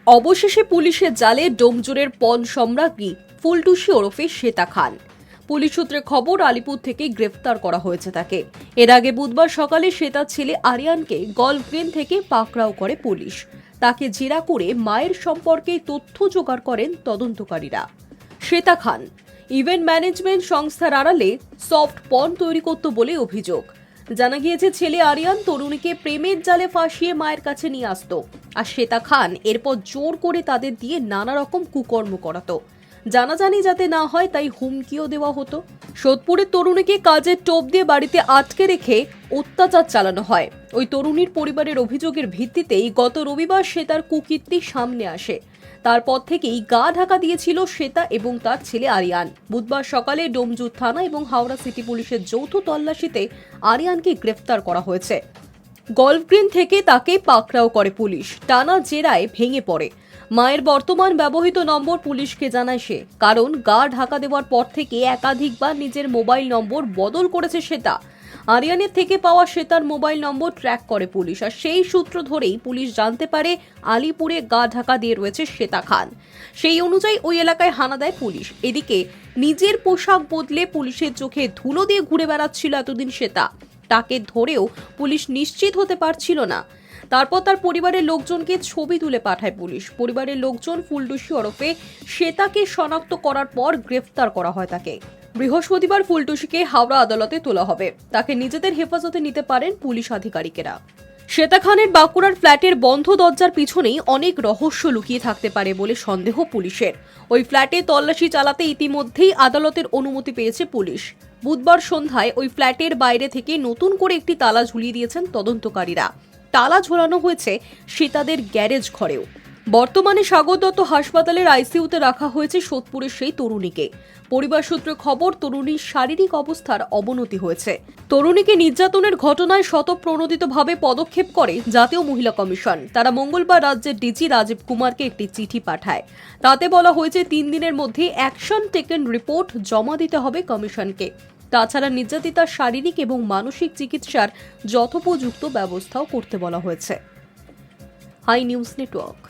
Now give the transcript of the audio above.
অবশেষে পুলিশের জালে ডোমজুড়ের পণ সম্রাজ্ঞী ফুলটুসি ওরফে শ্বেতা খান। পুলিশ সূত্রে খবর, আলিপুর থেকে গ্রেফতার করা হয়েছে তাকে। এর আগে বুধবার সকালে শ্বেতার ছেলে আরিয়ানকে গলফ গ্রিন থেকে পাকড়াও করে পুলিশ। তাকে জেরা করে মায়ের সম্পর্কে তথ্য জোগাড় করেন তদন্তকারীরা। শ্বেতা খান ইভেন্ট ম্যানেজমেন্ট সংস্থার আড়ালে সফট পণ তৈরি করত বলে অভিযোগ। জানা গিয়েছে, ছেলে আরিয়ান তরুণীকে প্রেমের জালে ফাঁসিয়ে মায়ের কাছে নিয়ে আসতো, আর শ্বেতা খান এরপর জোর করে তাদের দিয়ে নানা রকম কুকর্ম করাতো। জানাজানি যাতে না হয় তাই হুমকিও দেওয়া হতো। সোদপুরের তরুণীকে কাজের টোপ দিয়ে বাড়িতে আটকে রেখে অত্যাচার চালানো হয়। ওই তরুণীর পরিবারের অভিযোগের ভিত্তিতেই গত রবিবার শ্বেতার কুকীর্তি সামনে আসে। তারপর থেকেই গা ঢাকা দিয়েছিল শ্বেতা এবং তার ছেলে আরিয়ান। বুধবার সকালে ডোমজুর থানা এবং হাওড়া সিটি পুলিশের যৌথ তল্লাশিতে আরিয়ানকে গ্রেফতার করা হয়েছে। গলফ গ্রিন থেকে তাকে পাকড়াও করে পুলিশ। টানা জেরায় ভেঙে পড়ে। মায়ের বর্তমান ব্যবহৃত নম্বর পুলিশকে জানায় সে, কারণ গা ঢাকা দেওয়ার পর থেকে একাধিকবার নিজের মোবাইল নম্বর বদল করেছে শ্বেতা। আরিয়ানের থেকে পাওয়া শ্বেতার মোবাইল নম্বর ট্র্যাক করে পুলিশ, আর সেই সূত্র ধরেই পুলিশ জানতে পারে আলিপুরে গা ঢাকা দিয়ে রয়েছে শ্বেতা খান। সেই অনুযায়ী ওই এলাকায় হানা দেয় পুলিশ। এদিকে নিজের পোশাক বদলে পুলিশের চোখে ধুলো দিয়ে ঘুরে বেড়াচ্ছিল এতদিন শ্বেতা। তাকে ধরেও পুলিশ নিশ্চিত হতে পারছিল না। তারপর তার পরিবারের লোকজনকে ছবি তুলে পাঠায় পুলিশ। পরিবারের লোকজন ফুলটুসি ওরফে শ্বেতাকে শনাক্ত করার পর গ্রেফতার করা হয় তাকে। বৃহস্পতিবার ফুলটুসিকে হাওড়া আদালতে তোলা হবে। তাকে নিজেদের হেফাজতে নিতে পারেন পুলিশ আধিকারিকেরা। শ্বেতা খানের বাঁকুড়ার ফ্ল্যাটের বন্ধ দরজার পিছনেই অনেক রহস্য লুকিয়ে থাকতে পারে বলে সন্দেহ পুলিশের। ওই ফ্ল্যাটে তল্লাশি চালাতে ইতিমধ্যেই আদালতের অনুমতি পেয়েছে পুলিশ। বুধবার সন্ধ্যায় ওই ফ্ল্যাটের বাইরে থেকে নতুন করে একটি তালা ঝুলিয়ে দিয়েছেন তদন্তকারীরা। তালা ঝোলানো হয়েছে শ্বেতাদের গ্যারেজ ঘরেও। বর্তমানে সাগর দত্ত হাসপাতালের আইসিইউতে রাখা হয়েছে সোদপুরের সেই তরুণীকে। পরিবার সূত্রে খবর, তরুণীর শারীরিক অবস্থার অবনতি হয়েছে। তরুণীকে নির্যাতনের ঘটনায় স্বতঃপ্রণোদিতভাবে পদক্ষেপ করে জাতীয় মহিলা কমিশন। তারা মঙ্গলবার রাজ্যের ডিজি রাজীব কুমারকে একটি চিঠি পাঠায়। তাতে বলা হয়েছে 3 দিনের মধ্যে অ্যাকশন টেকেন রিপোর্ট জমা দিতে হবে কমিশনকে। তাছাড়া নির্যাতিতার শারীরিক এবং মানসিক চিকিৎসার যথোপযুক্ত ব্যবস্থাও করতে বলা হয়েছে। Hi news network.